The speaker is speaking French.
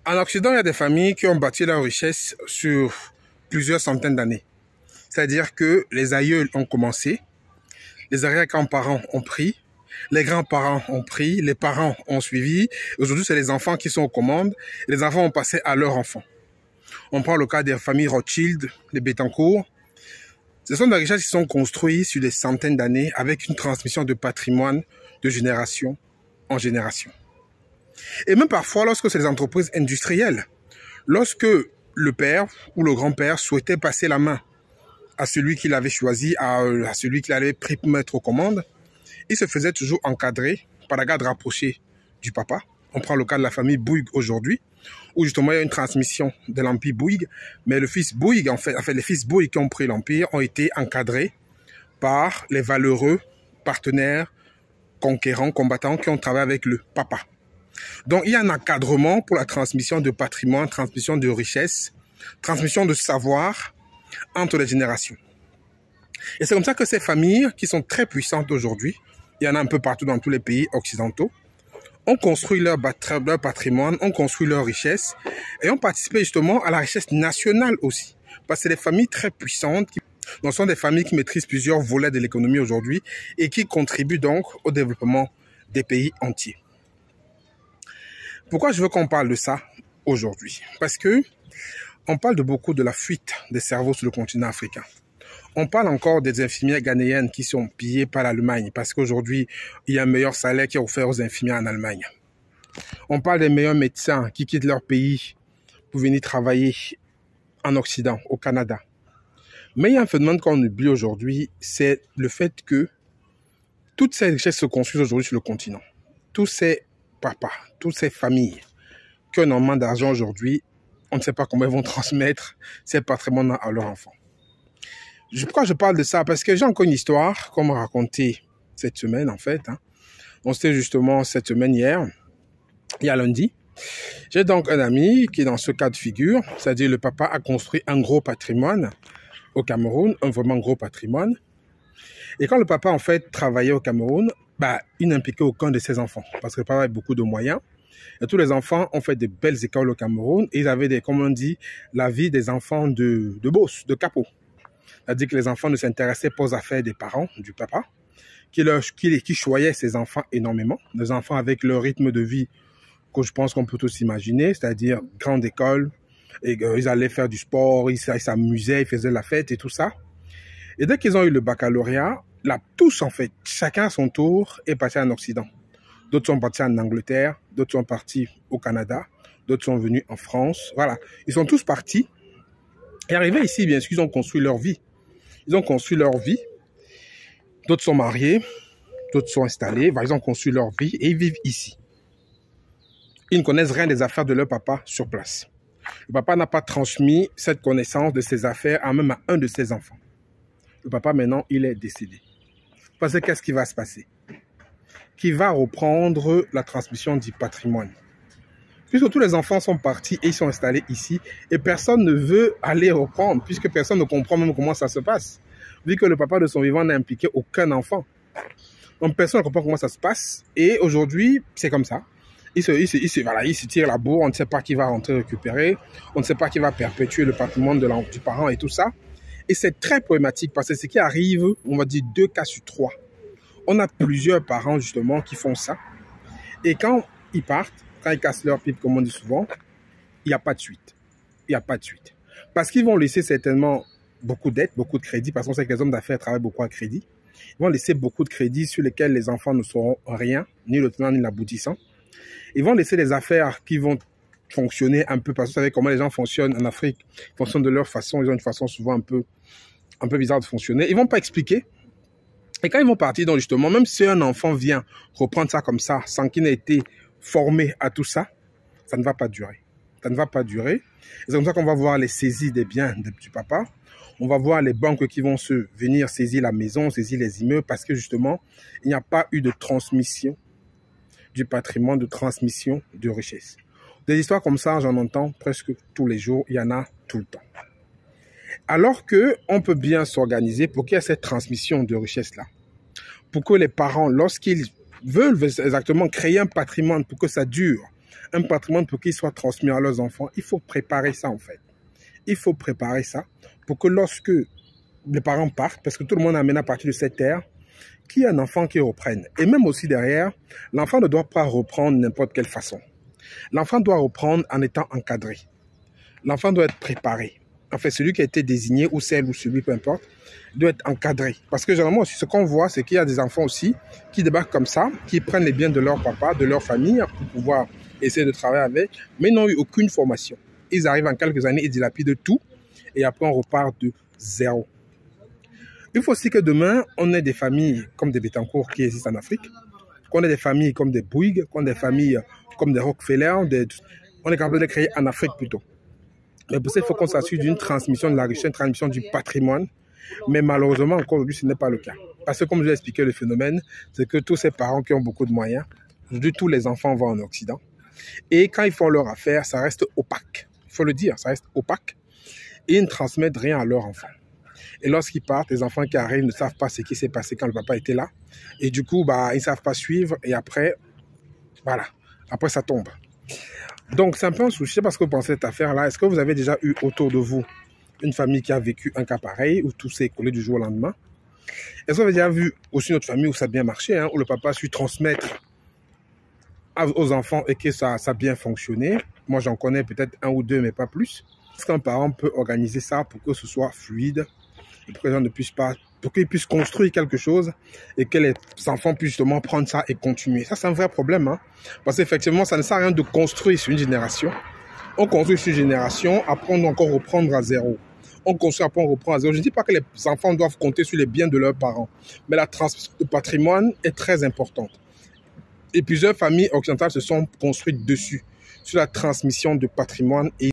En Occident, il y a des familles qui ont bâti leur richesse sur plusieurs centaines d'années. C'est-à-dire que les aïeuls ont commencé, les arrière-grands-parents ont pris, les grands-parents ont pris, les parents ont suivi. Aujourd'hui, c'est les enfants qui sont aux commandes. Et les enfants ont passé à leurs enfants. On prend le cas des familles Rothschild, les Bettencourt. Ce sont des richesses qui sont construites sur des centaines d'années avec une transmission de patrimoine de génération en génération. Et même parfois, lorsque c'est des entreprises industrielles, lorsque le père ou le grand-père souhaitait passer la main à celui qu'il avait choisi, à celui qu'il avait pris pour mettre aux commandes, il se faisait toujours encadrer par la garde rapprochée du papa. On prend le cas de la famille Bouygues aujourd'hui, où justement il y a une transmission de l'empire Bouygues, mais le fils Bouygues, en fait, les fils Bouygues qui ont pris l'empire ont été encadrés par les valeureux partenaires, conquérants, combattants qui ont travaillé avec le papa. Donc il y a un encadrement pour la transmission de patrimoine, transmission de richesse, transmission de savoir entre les générations. Et c'est comme ça que ces familles, qui sont très puissantes aujourd'hui, il y en a un peu partout dans tous les pays occidentaux, ont construit leur patrimoine, ont construit leur richesse et ont participé justement à la richesse nationale aussi. Parce que c'est des familles très puissantes, ce sont des familles qui maîtrisent plusieurs volets de l'économie aujourd'hui et qui contribuent donc au développement des pays entiers. Pourquoi je veux qu'on parle de ça aujourd'hui? Parce que on parle beaucoup de la fuite des cerveaux sur le continent africain. On parle encore des infirmières ghanéennes qui sont pillées par l'Allemagne parce qu'aujourd'hui, il y a un meilleur salaire qui est offert aux infirmières en Allemagne. On parle des meilleurs médecins qui quittent leur pays pour venir travailler en Occident, au Canada. Mais il y a un phénomène qu'on oublie aujourd'hui, c'est le fait que toutes ces richesses se construisent aujourd'hui sur le continent. Tous ces papas, toutes ces familles qui ont énormément d'argent aujourd'hui, on ne sait pas comment ils vont transmettre ces patrimoines à leurs enfants. Pourquoi je parle de ça? Parce que j'ai encore une histoire qu'on m'a racontée cette semaine, en fait. On c'était justement cette semaine hier, il y a lundi. J'ai donc un ami qui est dans ce cas de figure, c'est-à-dire le papa a construit un gros patrimoine au Cameroun, un vraiment gros patrimoine. Et quand le papa, en fait, travaillait au Cameroun, il n'impliquait aucun de ses enfants, parce que le papa avait beaucoup de moyens. Et tous les enfants ont fait de belles écoles au Cameroun. Et ils avaient, comme on dit, la vie des enfants de boss, de capot. C'est-à-dire que les enfants ne s'intéressaient pas aux affaires des parents, du papa, qui choyaient ses enfants énormément. Les enfants avec leur rythme de vie que je pense qu'on peut tous imaginer, c'est-à-dire grande école, et ils allaient faire du sport, ils s'amusaient, ils faisaient la fête et tout ça. Et dès qu'ils ont eu le baccalauréat, là, tous en fait, chacun à son tour est parti en Occident. D'autres sont partis en Angleterre, d'autres sont partis au Canada, d'autres sont venus en France. Voilà, ils sont tous partis. Et arrivés ici, bien sûr, ils ont construit leur vie. Ils ont construit leur vie. D'autres sont mariés, d'autres sont installés. Ils ont construit leur vie et ils vivent ici. Ils ne connaissent rien des affaires de leur papa sur place. Le papa n'a pas transmis cette connaissance de ses affaires même à un de ses enfants. Le papa, maintenant, il est décédé. Parce que qu'est-ce qui va se passer? Qui va reprendre la transmission du patrimoine. Puisque tous les enfants sont partis et ils sont installés ici et personne ne veut aller reprendre puisque personne ne comprend même comment ça se passe. Vu que le papa de son vivant n'a impliqué aucun enfant. Donc personne ne comprend comment ça se passe et aujourd'hui c'est comme ça. Il se tire la bourre, on ne sait pas qui va rentrer récupérer, on ne sait pas qui va perpétuer le patrimoine du parent et tout ça. Et c'est très problématique parce que ce qui arrive, on va dire 2 cas sur 3. On a plusieurs parents justement qui font ça et quand ils partent, quand ils cassent leur pipe, comme on dit souvent, il n'y a pas de suite. Il n'y a pas de suite. Parce qu'ils vont laisser certainement beaucoup de dettes, beaucoup de crédits, parce qu'on sait que les hommes d'affaires travaillent beaucoup à crédit. Ils vont laisser beaucoup de crédits sur lesquels les enfants ne sauront rien, ni le tenant, ni l'aboutissant. Ils vont laisser les affaires qui vont fonctionner un peu, parce que vous savez comment les gens fonctionnent en Afrique, ils fonctionnent de leur façon, ils ont une façon souvent un peu bizarre de fonctionner. Ils ne vont pas expliquer. Et quand ils vont partir, donc justement, même si un enfant vient reprendre ça comme ça, sans qu'il n'ait été formé à tout ça, ça ne va pas durer. Ça ne va pas durer. C'est comme ça qu'on va voir les saisies des biens du papa. On va voir les banques qui vont venir saisir la maison, saisir les immeubles, parce que justement, il n'y a pas eu de transmission du patrimoine, de transmission de richesse. Des histoires comme ça, j'en entends presque tous les jours. Il y en a tout le temps. Alors qu'on peut bien s'organiser pour qu'il y ait cette transmission de richesse-là. Pour que les parents, lorsqu'ils veulent exactement créer un patrimoine pour que ça dure un patrimoine pour qu'il soit transmis à leurs enfants, il faut préparer ça en fait. Il faut préparer ça pour que lorsque les parents partent, parce que tout le monde amène à partir de cette ère, qu'il y ait un enfant qui reprenne. Et même aussi derrière, l'enfant ne doit pas reprendre n'importe quelle façon. L'enfant doit reprendre en étant encadré. L'enfant doit être préparé. En fait, celui qui a été désigné, ou celle, ou celui, peu importe, doit être encadré. Parce que généralement aussi, ce qu'on voit, c'est qu'il y a des enfants aussi qui débarquent comme ça, qui prennent les biens de leur papa, de leur famille, pour pouvoir essayer de travailler avec, mais n'ont eu aucune formation. Ils arrivent en quelques années, ils dilapident tout, et après on repart de zéro. Il faut aussi que demain, on ait des familles comme des Bettencourt qui existent en Afrique, qu'on ait des familles comme des Bouygues, qu'on ait des familles comme des Rockefeller, on est capable de les créer en Afrique plutôt. Mais pour ça, il faut qu'on s'assure d'une transmission de la richesse, une transmission du patrimoine. Mais malheureusement, encore aujourd'hui, ce n'est pas le cas. Parce que comme je l'ai expliqué, le phénomène, c'est que tous ces parents qui ont beaucoup de moyens, aujourd'hui, tous les enfants vont en Occident. Et quand ils font leur affaire, ça reste opaque. Il faut le dire, ça reste opaque. Et ils ne transmettent rien à leurs enfants. Et lorsqu'ils partent, les enfants qui arrivent ne savent pas ce qui s'est passé quand le papa était là. Et du coup, ils ne savent pas suivre. Et après, voilà. Après, ça tombe. Donc, c'est un peu un souci. Je ne sais pas ce que vous pensez de cette affaire-là. Est-ce que vous avez déjà eu autour de vous une famille qui a vécu un cas pareil, où tout s'est écoulé du jour au lendemain? Est-ce que vous avez déjà vu aussi notre famille où ça a bien marché, où le papa a su transmettre aux enfants et que ça a bien fonctionné? Moi, j'en connais peut-être un ou deux, mais pas plus. Est-ce qu'un parent peut organiser ça pour que ce soit fluide? Le président ne puisse pas, pour qu'il puisse construire quelque chose et que les enfants puissent justement prendre ça et continuer. Ça, c'est un vrai problème, parce qu'effectivement, ça ne sert à rien de construire sur une génération. On construit sur une génération, après on doit encore reprendre à zéro. On construit, après on reprend à zéro. Je ne dis pas que les enfants doivent compter sur les biens de leurs parents, mais la transmission de patrimoine est très importante. Et plusieurs familles occidentales se sont construites dessus, sur la transmission de patrimoine. Et